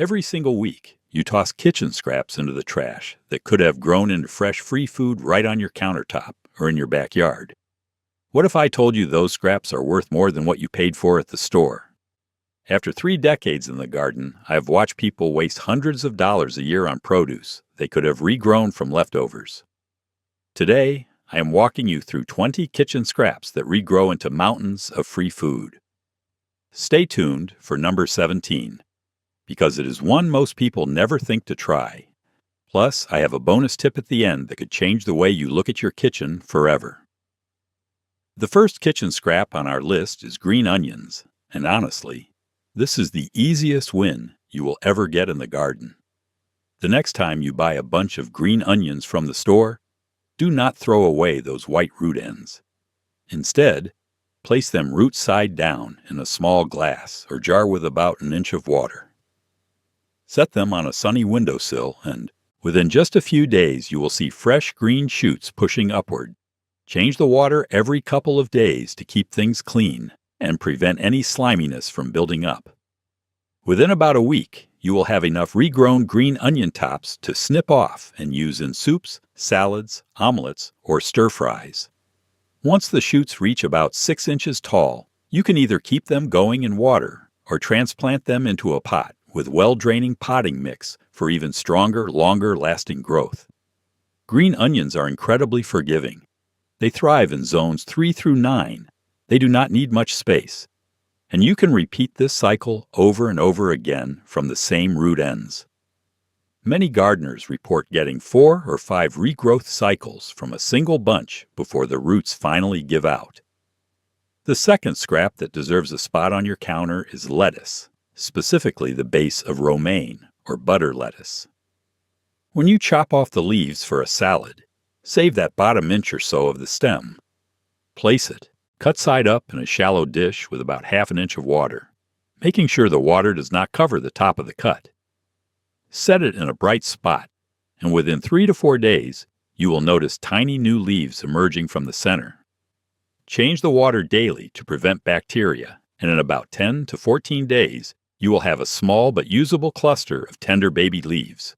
Every single week, you toss kitchen scraps into the trash that could have grown into fresh free food right on your countertop or in your backyard. What if I told you those scraps are worth more than what you paid for at the store? After 3 decades in the garden, I have watched people waste hundreds of dollars a year on produce they could have regrown from leftovers. Today, I am walking you through 20 kitchen scraps that regrow into mountains of free food. Stay tuned for number 17, because it is one most people never think to try. Plus, I have a bonus tip at the end that could change the way you look at your kitchen forever. The first kitchen scrap on our list is green onions, and honestly, this is the easiest win you will ever get in the garden. The next time you buy a bunch of green onions from the store, do not throw away those white root ends. Instead, place them root side down in a small glass or jar with about an inch of water. Set them on a sunny windowsill, and within just a few days you will see fresh green shoots pushing upward. Change the water every couple of days to keep things clean and prevent any sliminess from building up. Within about a week, you will have enough regrown green onion tops to snip off and use in soups, salads, omelets, or stir-fries. Once the shoots reach about 6 inches tall, you can either keep them going in water or transplant them into a pot with well-draining potting mix for even stronger, longer-lasting growth. Green onions are incredibly forgiving. They thrive in zones 3 through 9. They do not need much space. And you can repeat this cycle over and over again from the same root ends. Many gardeners report getting 4 or 5 regrowth cycles from a single bunch before the roots finally give out. The second scrap that deserves a spot on your counter is lettuce, specifically the base of romaine or butter lettuce. When you chop off the leaves for a salad, save that bottom inch or so of the stem. Place it, cut side up in a shallow dish with about half an inch of water, making sure the water does not cover the top of the cut. Set it in a bright spot, and within 3 to 4 days, you will notice tiny new leaves emerging from the center. Change the water daily to prevent bacteria, and in about 10 to 14 days, you will have a small but usable cluster of tender baby leaves.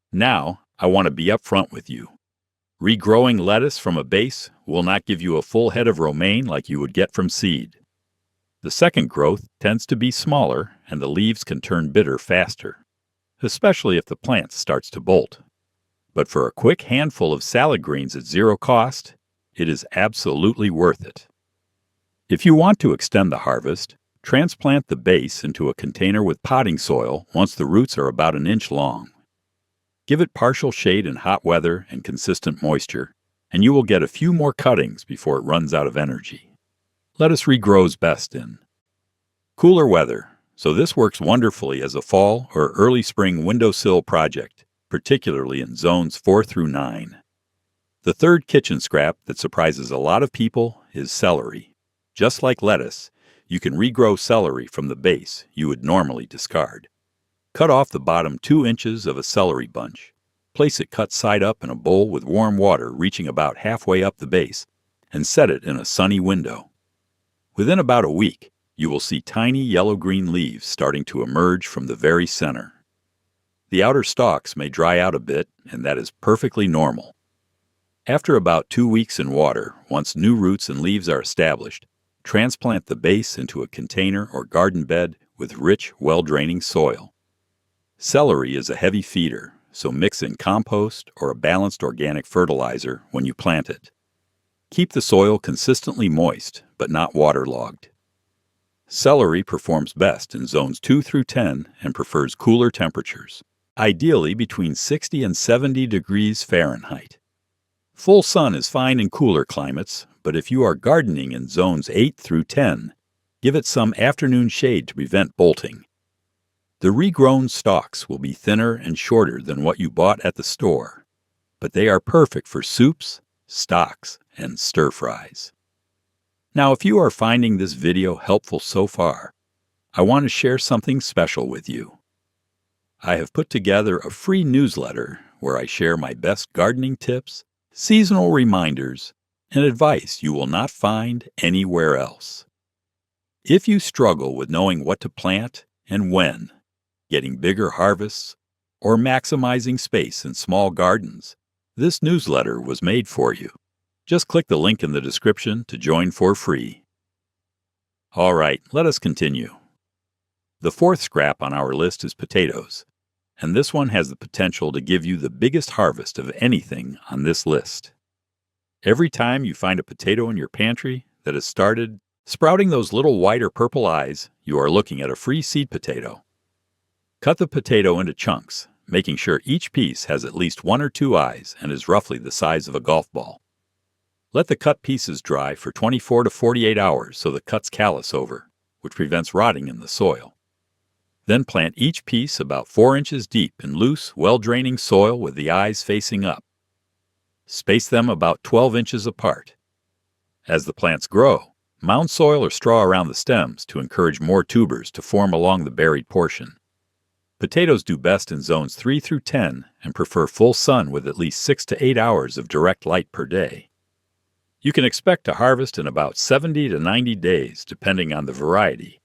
Now, I want to be upfront with you. Regrowing lettuce from a base will not give you a full head of romaine like you would get from seed. The second growth tends to be smaller, and the leaves can turn bitter faster, especially if the plant starts to bolt. But for a quick handful of salad greens at zero cost, it is absolutely worth it. If you want to extend the harvest, transplant the base into a container with potting soil once the roots are about an inch long. Give it partial shade in hot weather and consistent moisture, and you will get a few more cuttings before it runs out of energy. Lettuce regrows best in cooler weather, so this works wonderfully as a fall or early spring windowsill project, particularly in zones 4 through 9. The third kitchen scrap that surprises a lot of people is celery. Just like lettuce, you can regrow celery from the base you would normally discard. Cut off the bottom 2 inches of a celery bunch. Place it cut side up in a bowl with warm water reaching about halfway up the base, and set it in a sunny window. Within about a week, you will see tiny yellow-green leaves starting to emerge from the very center. The outer stalks may dry out a bit, and that is perfectly normal. After about 2 weeks in water, once new roots and leaves are established, transplant the base into a container or garden bed with rich, well-draining soil. Celery is a heavy feeder, so mix in compost or a balanced organic fertilizer when you plant it. Keep the soil consistently moist, but not waterlogged. Celery performs best in zones 2 through 10 and prefers cooler temperatures, ideally between 60 and 70 degrees Fahrenheit. Full sun is fine in cooler climates, but if you are gardening in zones 8 through 10, give it some afternoon shade to prevent bolting. The regrown stalks will be thinner and shorter than what you bought at the store, but they are perfect for soups, stocks, and stir-fries. Now, if you are finding this video helpful so far, I want to share something special with you. I have put together a free newsletter where I share my best gardening tips, seasonal reminders, and advice you will not find anywhere else. If you struggle with knowing what to plant and when, getting bigger harvests, or maximizing space in small gardens, this newsletter was made for you. Just click the link in the description to join for free. All right, let us continue. The fourth scrap on our list is potatoes, and this one has the potential to give you the biggest harvest of anything on this list. Every time you find a potato in your pantry that has started sprouting those little white or purple eyes, you are looking at a free seed potato. Cut the potato into chunks, making sure each piece has at least 1 or 2 eyes and is roughly the size of a golf ball. Let the cut pieces dry for 24 to 48 hours so the cuts callus over, which prevents rotting in the soil. Then plant each piece about 4 inches deep in loose, well-draining soil with the eyes facing up. Space them about 12 inches apart. As the plants grow, mound soil or straw around the stems to encourage more tubers to form along the buried portion. Potatoes do best in zones 3 through 10 and prefer full sun with at least 6 to 8 hours of direct light per day. You can expect to harvest in about 70 to 90 days, depending on the variety.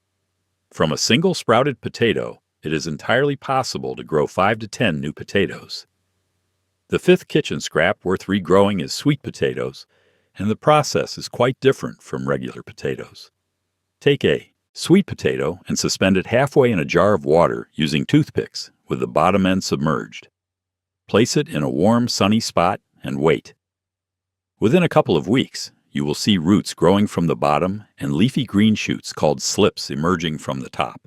From a single sprouted potato, it is entirely possible to grow 5 to 10 new potatoes. The fifth kitchen scrap worth regrowing is sweet potatoes, and the process is quite different from regular potatoes. Take a sweet potato and suspend it halfway in a jar of water using toothpicks with the bottom end submerged. Place it in a warm, sunny spot and wait. Within a couple of weeks, you will see roots growing from the bottom and leafy green shoots called slips emerging from the top.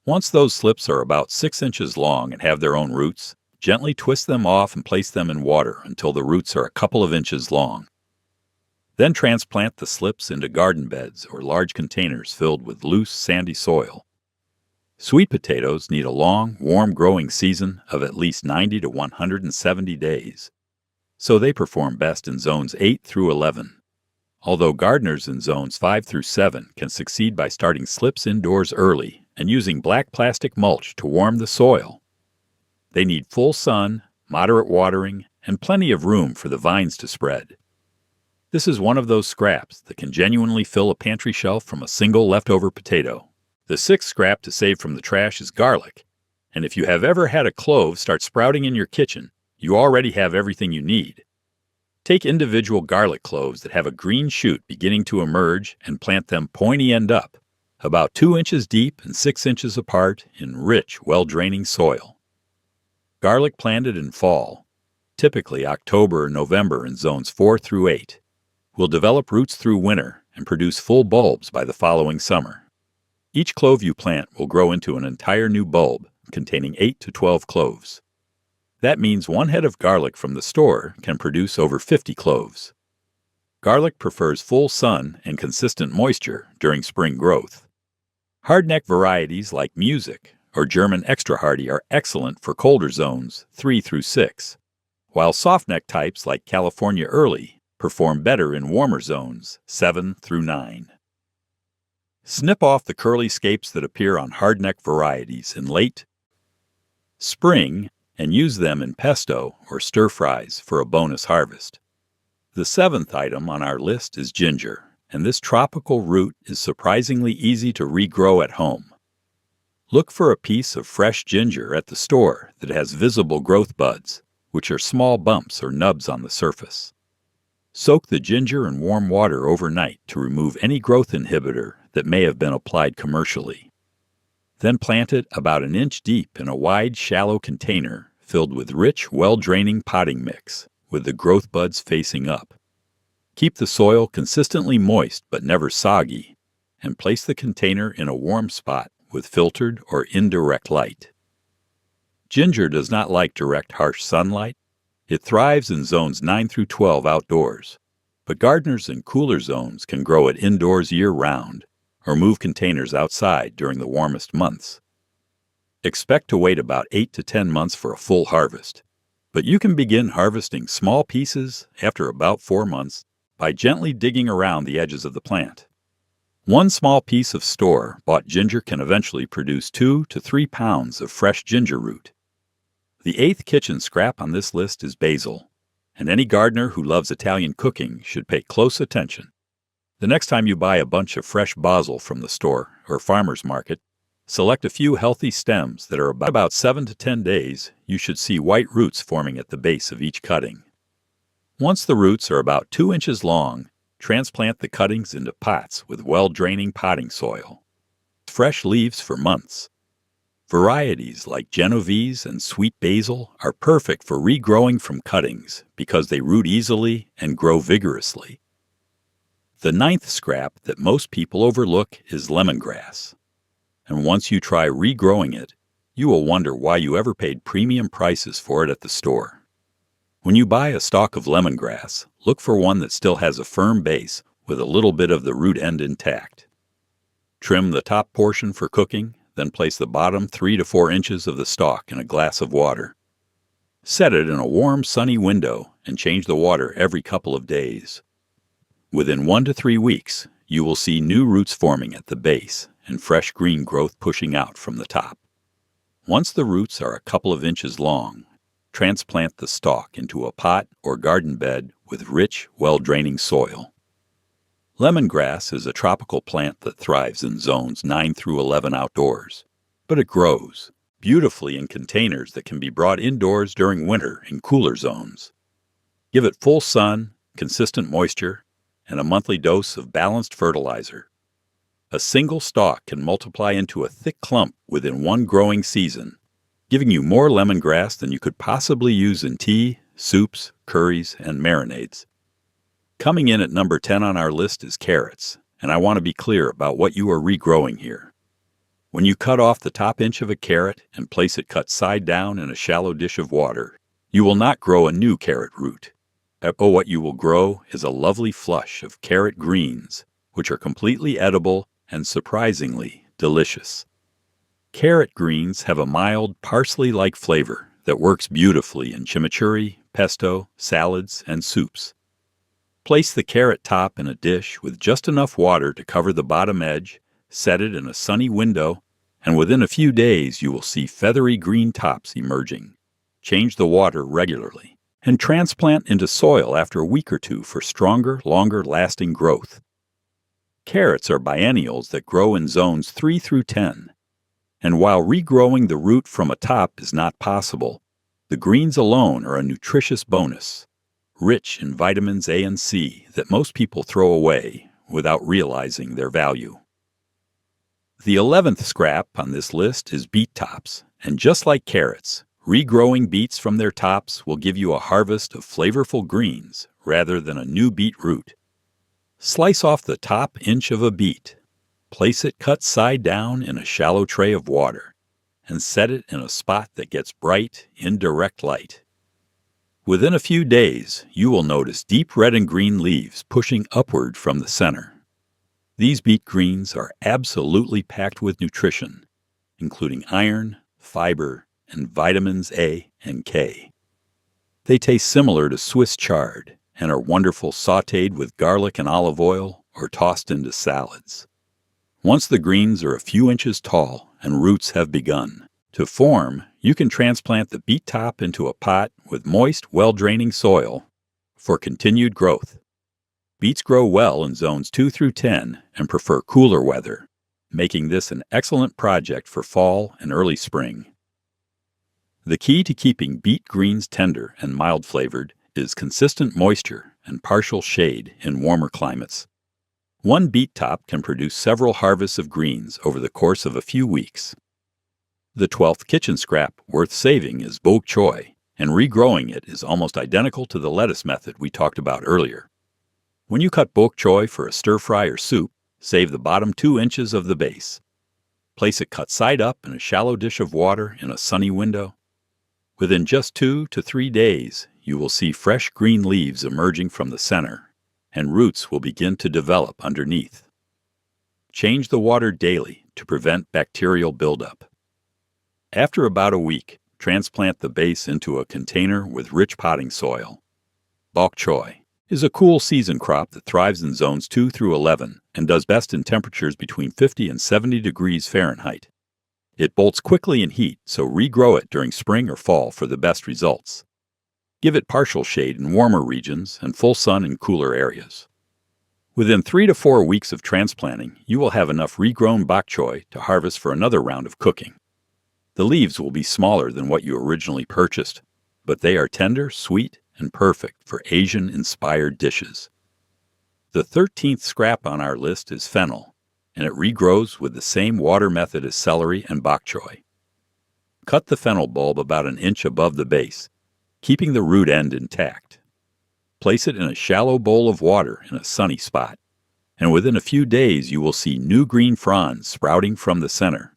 Once those slips are about 6 inches long and have their own roots, gently twist them off and place them in water until the roots are a couple of inches long. Then transplant the slips into garden beds or large containers filled with loose, sandy soil. Sweet potatoes need a long, warm growing season of at least 90 to 170 days, so they perform best in zones 8 through 11. Although gardeners in zones 5 through 7 can succeed by starting slips indoors early and using black plastic mulch to warm the soil, they need full sun, moderate watering, and plenty of room for the vines to spread. This is one of those scraps that can genuinely fill a pantry shelf from a single leftover potato. The sixth scrap to save from the trash is garlic, and if you have ever had a clove start sprouting in your kitchen, you already have everything you need. Take individual garlic cloves that have a green shoot beginning to emerge and plant them pointy end up, about 2 inches deep and 6 inches apart in rich, well-draining soil. Garlic planted in fall, typically October or November in zones 4 through 8, will develop roots through winter and produce full bulbs by the following summer. Each clove you plant will grow into an entire new bulb containing 8 to 12 cloves. That means 1 head of garlic from the store can produce over 50 cloves. Garlic prefers full sun and consistent moisture during spring growth. Hardneck varieties like Music or German Extra Hardy are excellent for colder zones 3 through 6, while softneck types like California Early perform better in warmer zones 7 through 9. Snip off the curly scapes that appear on hardneck varieties in late spring and use them in pesto or stir-fries for a bonus harvest. The seventh item on our list is ginger, and this tropical root is surprisingly easy to regrow at home. Look for a piece of fresh ginger at the store that has visible growth buds, which are small bumps or nubs on the surface. Soak the ginger in warm water overnight to remove any growth inhibitor that may have been applied commercially. Then plant it about 1 inch deep in a wide, shallow container filled with rich, well-draining potting mix, with the growth buds facing up. Keep the soil consistently moist but never soggy, and place the container in a warm spot with filtered or indirect light. Ginger does not like direct, harsh sunlight. It thrives in zones 9 through 12 outdoors, but gardeners in cooler zones can grow it indoors year-round or move containers outside during the warmest months. Expect to wait about 8 to 10 months for a full harvest, but you can begin harvesting small pieces after about 4 months by gently digging around the edges of the plant. 1 small piece of store-bought ginger can eventually produce 2 to 3 pounds of fresh ginger root. The 8th kitchen scrap on this list is basil, and any gardener who loves Italian cooking should pay close attention. The next time you buy a bunch of fresh basil from the store or farmer's market, Select a few healthy stems that are about 7 to 10 days. You should see white roots forming at the base of each cutting. Once the roots are about 2 inches long, transplant the cuttings into pots with well-draining potting soil. Fresh leaves for months. Varieties like Genovese and sweet basil are perfect for regrowing from cuttings because they root easily and grow vigorously. The ninth scrap that most people overlook is lemongrass. And once you try regrowing it, you will wonder why you ever paid premium prices for it at the store. When you buy a stalk of lemongrass, look for one that still has a firm base with a little bit of the root end intact. Trim the top portion for cooking, then place the bottom 3 to 4 inches of the stalk in a glass of water. Set it in a warm, sunny window and change the water every couple of days. Within 1 to 3 weeks, you will see new roots forming at the base and fresh green growth pushing out from the top. Once the roots are a couple of inches long, transplant the stalk into a pot or garden bed with rich, well-draining soil. Lemongrass is a tropical plant that thrives in zones 9 through 11 outdoors, but it grows beautifully in containers that can be brought indoors during winter in cooler zones. Give it full sun, consistent moisture, and a monthly dose of balanced fertilizer. A single stalk can multiply into a thick clump within 1 growing season, giving you more lemongrass than you could possibly use in tea, soups, curries, and marinades. Coming in at number 10 on our list is carrots, and I want to be clear about what you are regrowing here. When you cut off the top inch of a carrot and place it cut side down in a shallow dish of water, you will not grow a new carrot root. What you will grow is a lovely flush of carrot greens, which are completely edible and surprisingly delicious. Carrot greens have a mild, parsley-like flavor that works beautifully in chimichurri, pesto, salads, and soups. Place the carrot top in a dish with just enough water to cover the bottom edge, set it in a sunny window, and within a few days you will see feathery green tops emerging. Change the water regularly, and transplant into soil after a week or 2 for stronger, longer-lasting growth. Carrots are biennials that grow in zones 3 through 10. And while regrowing the root from a top is not possible, the greens alone are a nutritious bonus, rich in vitamins A and C that most people throw away without realizing their value. The 11th scrap on this list is beet tops, and just like carrots, regrowing beets from their tops will give you a harvest of flavorful greens rather than a new beet root. Slice off the top inch of a beet. Place it cut side down in a shallow tray of water, and set it in a spot that gets bright, indirect light. Within a few days, you will notice deep red and green leaves pushing upward from the center. These beet greens are absolutely packed with nutrition, including iron, fiber, and vitamins A and K. They taste similar to Swiss chard and are wonderful sautéed with garlic and olive oil or tossed into salads. Once the greens are a few inches tall and roots have begun to form, you can transplant the beet top into a pot with moist, well-draining soil for continued growth. Beets grow well in zones 2 through 10 and prefer cooler weather, making this an excellent project for fall and early spring. The key to keeping beet greens tender and mild-flavored is consistent moisture and partial shade in warmer climates. One beet top can produce several harvests of greens over the course of a few weeks. The 12th kitchen scrap worth saving is bok choy, and regrowing it is almost identical to the lettuce method we talked about earlier. When you cut bok choy for a stir-fry or soup, save the bottom 2 inches of the base. Place it cut side up in a shallow dish of water in a sunny window. Within just 2 to 3 days, you will see fresh green leaves emerging from the center, and roots will begin to develop underneath. Change the water daily to prevent bacterial buildup. After about a week, transplant the base into a container with rich potting soil. Bok choy is a cool season crop that thrives in zones 2 through 11 and does best in temperatures between 50 and 70 degrees Fahrenheit. It bolts quickly in heat, so regrow it during spring or fall for the best results. Give it partial shade in warmer regions and full sun in cooler areas. Within 3 to 4 weeks of transplanting, you will have enough regrown bok choy to harvest for another round of cooking. The leaves will be smaller than what you originally purchased, but they are tender, sweet, and perfect for Asian-inspired dishes. The 13th scrap on our list is fennel, and it regrows with the same water method as celery and bok choy. Cut the fennel bulb about an inch above the base, keeping the root end intact. Place it in a shallow bowl of water in a sunny spot, and within a few days you will see new green fronds sprouting from the center.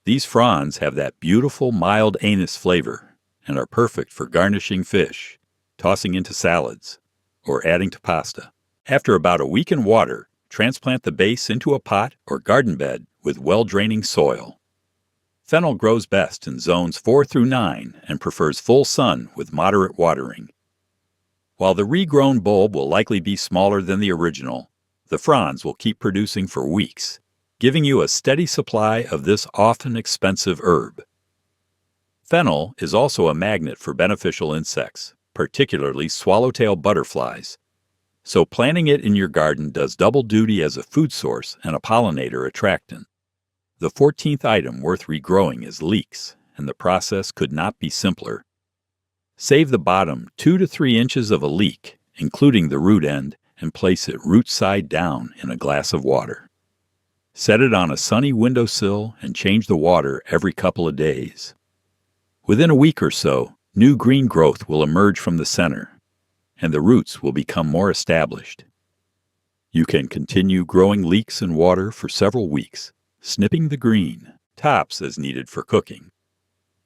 These fronds have that beautiful, mild anise flavor and are perfect for garnishing fish, tossing into salads, or adding to pasta. After about a week in water, transplant the base into a pot or garden bed with well-draining soil. Fennel grows best in zones 4 through 9 and prefers full sun with moderate watering. While the regrown bulb will likely be smaller than the original, the fronds will keep producing for weeks, giving you a steady supply of this often expensive herb. Fennel is also a magnet for beneficial insects, particularly swallowtail butterflies. So planting it in your garden does double duty as a food source and a pollinator attractant. The 14th item worth regrowing is leeks, and the process could not be simpler. Save the bottom 2 to 3 inches of a leek, including the root end, and place it root side down in a glass of water. Set it on a sunny windowsill and change the water every couple of days. Within a week or so, new green growth will emerge from the center, and the roots will become more established. You can continue growing leeks in water for several weeks, snipping the green tops as needed for cooking.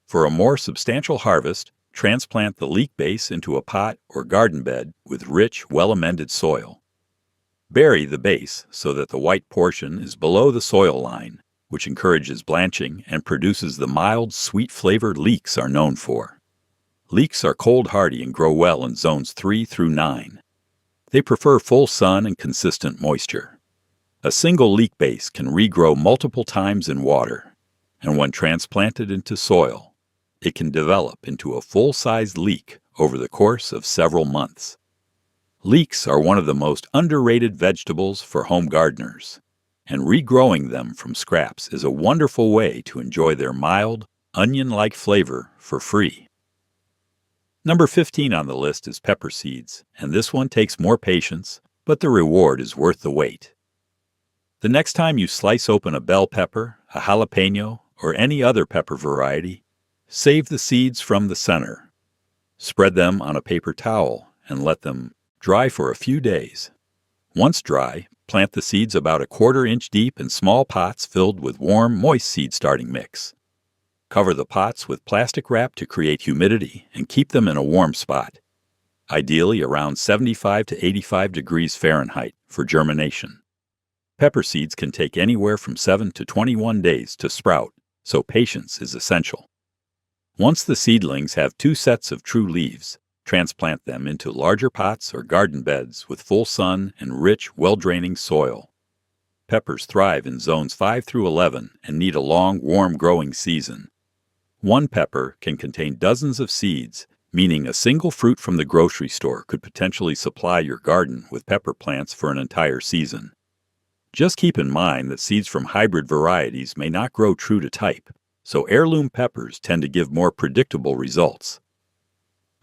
For a more substantial harvest, transplant the leek base into a pot or garden bed with rich, well-amended soil. Bury the base so that the white portion is below the soil line, which encourages blanching and produces the mild, sweet-flavored leeks are known for. Leeks are cold-hardy and grow well in zones 3 through 9. They prefer full sun and consistent moisture. A single leek base can regrow multiple times in water, and when transplanted into soil, it can develop into a full-sized leek over the course of several months. Leeks are one of the most underrated vegetables for home gardeners, and regrowing them from scraps is a wonderful way to enjoy their mild, onion-like flavor for free. Number 15 on the list is pepper seeds, and this one takes more patience, but the reward is worth the wait. The next time you slice open a bell pepper, a jalapeno, or any other pepper variety, save the seeds from the center. Spread them on a paper towel and let them dry for a few days. Once dry, plant the seeds about 1/4 inch deep in small pots filled with warm, moist seed starting mix. Cover the pots with plastic wrap to create humidity and keep them in a warm spot, ideally around 75 to 85 degrees Fahrenheit for germination. Pepper seeds can take anywhere from 7 to 21 days to sprout, so patience is essential. Once the seedlings have 2 sets of true leaves, transplant them into larger pots or garden beds with full sun and rich, well-draining soil. Peppers thrive in zones 5 through 11 and need a long, warm growing season. One pepper can contain dozens of seeds, meaning a single fruit from the grocery store could potentially supply your garden with pepper plants for an entire season. Just keep in mind that seeds from hybrid varieties may not grow true to type, so heirloom peppers tend to give more predictable results.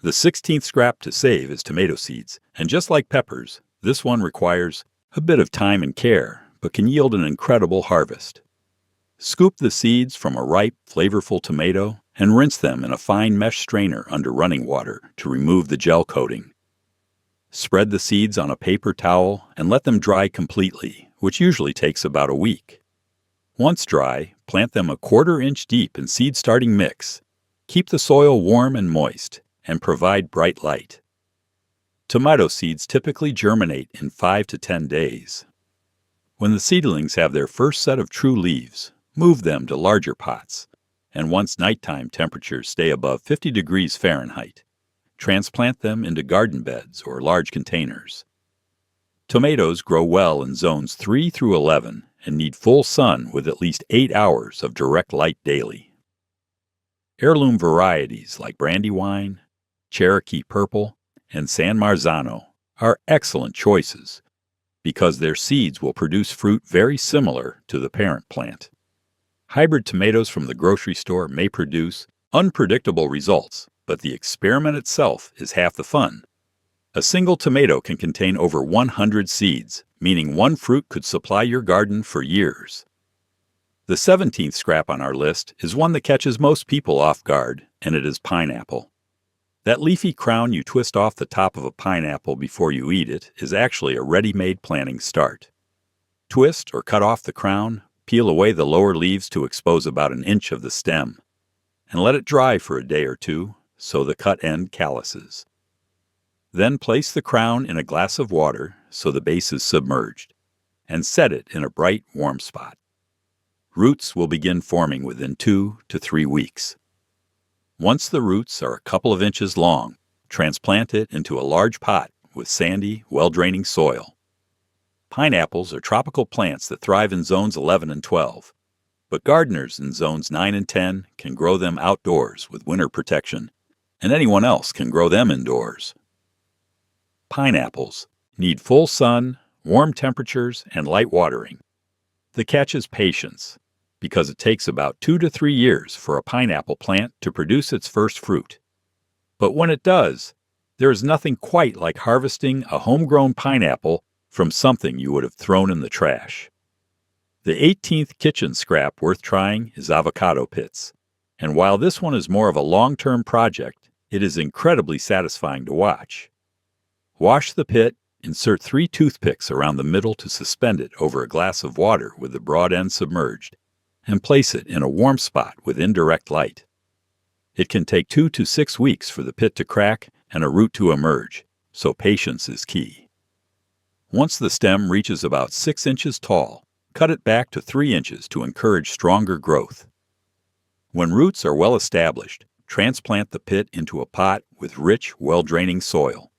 The 16th scrap to save is tomato seeds, and just like peppers, this one requires a bit of time and care, but can yield an incredible harvest. Scoop the seeds from a ripe, flavorful tomato and rinse them in a fine mesh strainer under running water to remove the gel coating. Spread the seeds on a paper towel and let them dry completely, which usually takes about a week. Once dry, plant them 1/4 inch deep in seed-starting mix. Keep the soil warm and moist, and provide bright light. Tomato seeds typically germinate in 5 to 10 days. When the seedlings have their first set of true leaves, move them to larger pots, and once nighttime temperatures stay above 50 degrees Fahrenheit, transplant them into garden beds or large containers. Tomatoes grow well in zones 3 through 11 and need full sun with at least 8 hours of direct light daily. Heirloom varieties like Brandywine, Cherokee Purple, and San Marzano are excellent choices. because their seeds will produce fruit very similar to the parent plant. Hybrid tomatoes from the grocery store may produce unpredictable results, but the experiment itself is half the fun. A single tomato can contain over 100 seeds, meaning one fruit could supply your garden for years. The 17th scrap on our list is one that catches most people off guard, and it is pineapple. That leafy crown you twist off the top of a pineapple before you eat it is actually a ready-made planting start. Twist or cut off the crown, peel away the lower leaves to expose about an inch of the stem, and let it dry for a day or two so the cut end calluses. Then place the crown in a glass of water so the base is submerged, and set it in a bright, warm spot. Roots will begin forming within 2 to 3 weeks. Once the roots are a couple of inches long, transplant it into a large pot with sandy, well-draining soil. Pineapples are tropical plants that thrive in zones 11 and 12, but gardeners in zones 9 and 10 can grow them outdoors with winter protection, and anyone else can grow them indoors. Pineapples need full sun, warm temperatures, and light watering. The catch is patience, because it takes about 2 to 3 years for a pineapple plant to produce its first fruit. But when it does, there is nothing quite like harvesting a homegrown pineapple from something you would have thrown in the trash. The 18th kitchen scrap worth trying is avocado pits, and while this one is more of a long-term project, it is incredibly satisfying to watch. Wash the pit, insert 3 toothpicks around the middle to suspend it over a glass of water with the broad end submerged, and place it in a warm spot with indirect light. It can take 2 to 6 weeks for the pit to crack and a root to emerge, so patience is key. Once the stem reaches about 6 inches tall, cut it back to 3 inches to encourage stronger growth. When roots are well established, transplant the pit into a pot with rich, well-draining soil.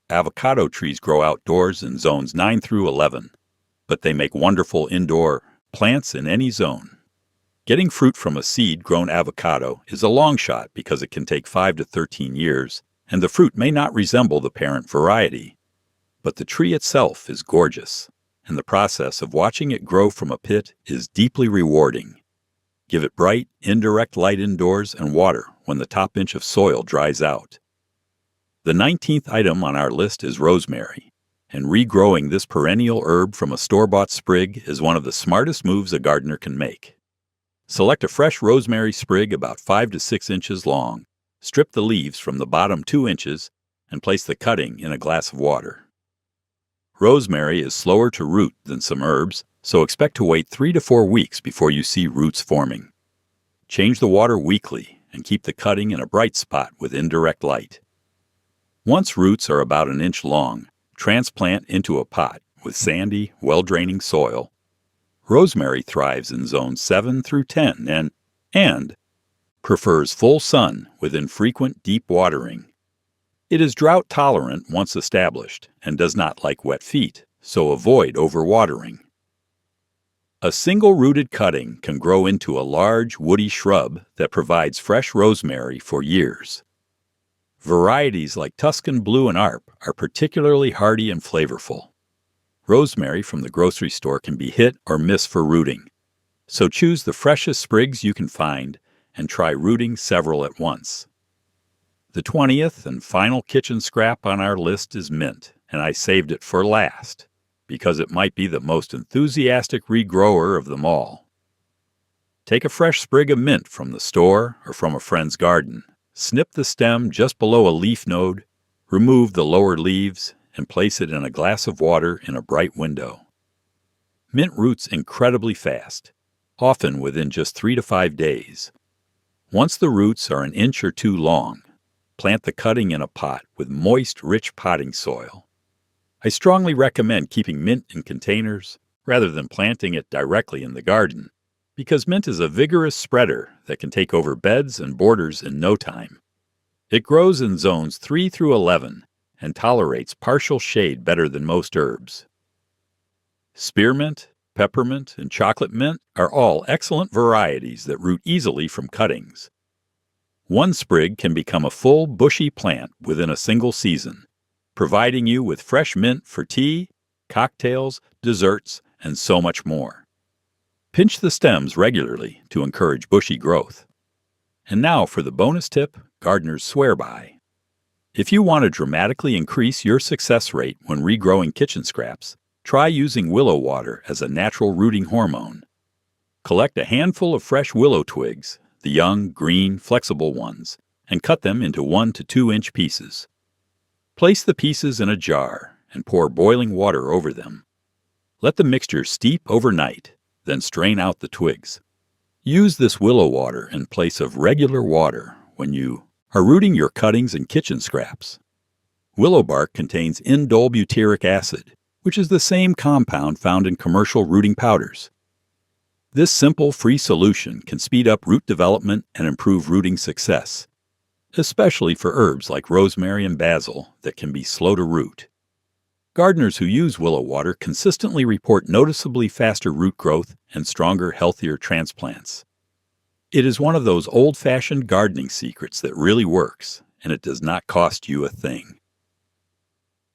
Avocado trees grow outdoors in zones 9 through 11, but they make wonderful indoor plants in any zone. Getting fruit from a seed-grown avocado is a long shot because it can take 5 to 13 years, and the fruit may not resemble the parent variety. But the tree itself is gorgeous, and the process of watching it grow from a pit is deeply rewarding. Give it bright, indirect light indoors and water when the top inch of soil dries out. The 19th item on our list is rosemary, and regrowing this perennial herb from a store-bought sprig is one of the smartest moves a gardener can make. Select a fresh rosemary sprig about 5 to 6 inches long, strip the leaves from the bottom 2 inches, and place the cutting in a glass of water. Rosemary is slower to root than some herbs, so expect to wait 3 to 4 weeks before you see roots forming. Change the water weekly and keep the cutting in a bright spot with indirect light. Once roots are about an inch long, transplant into a pot with sandy, well-draining soil. Rosemary thrives in zones 7 through 10 and prefers full sun with infrequent deep watering. It is drought tolerant once established and does not like wet feet, so avoid overwatering. A single-rooted cutting can grow into a large, woody shrub that provides fresh rosemary for years. Varieties like Tuscan Blue and Arp are particularly hardy and flavorful. Rosemary from the grocery store can be hit or miss for rooting, so choose the freshest sprigs you can find and try rooting several at once. The 20th and final kitchen scrap on our list is mint, and I saved it for last, because it might be the most enthusiastic regrower of them all. Take a fresh sprig of mint from the store or from a friend's garden. Snip the stem just below a leaf node, remove the lower leaves, and place it in a glass of water in a bright window. Mint roots incredibly fast, often within just 3 to 5 days. Once the roots are an inch or 2 long, plant the cutting in a pot with moist, rich potting soil. I strongly recommend keeping mint in containers rather than planting it directly in the garden, because mint is a vigorous spreader that can take over beds and borders in no time. It grows in zones 3 through 11 and tolerates partial shade better than most herbs. Spearmint, peppermint, and chocolate mint are all excellent varieties that root easily from cuttings. One sprig can become a full, bushy plant within a single season, providing you with fresh mint for tea cocktails, desserts, and so much more. Pinch the stems regularly to encourage bushy growth. And now for the bonus tip gardeners swear by. If you want to dramatically increase your success rate when regrowing kitchen scraps, try using willow water as a natural rooting hormone. Collect a handful of fresh willow twigs, the young, green, flexible ones, and cut them into 1 to 2 inch pieces. Place the pieces in a jar and pour boiling water over them. Let the mixture steep overnight, then strain out the twigs. Use this willow water in place of regular water when you are rooting your cuttings and kitchen scraps. Willow bark contains indole butyric acid, which is the same compound found in commercial rooting powders. This simple, free solution can speed up root development and improve rooting success, especially for herbs like rosemary and basil that can be slow to root. Gardeners who use willow water consistently report noticeably faster root growth and stronger, healthier transplants. It is one of those old-fashioned gardening secrets that really works, and it does not cost you a thing.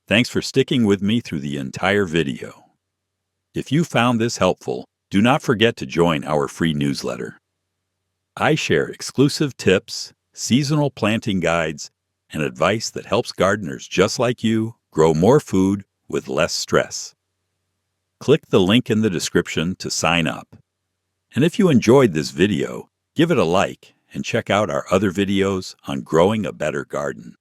Thanks for sticking with me through the entire video. If you found this helpful, do not forget to join our free newsletter. I share exclusive tips, seasonal planting guides, and advice that helps gardeners just like you grow more food with less stress. Click the link in the description to sign up. And if you enjoyed this video, give it a like and check out our other videos on growing a better garden.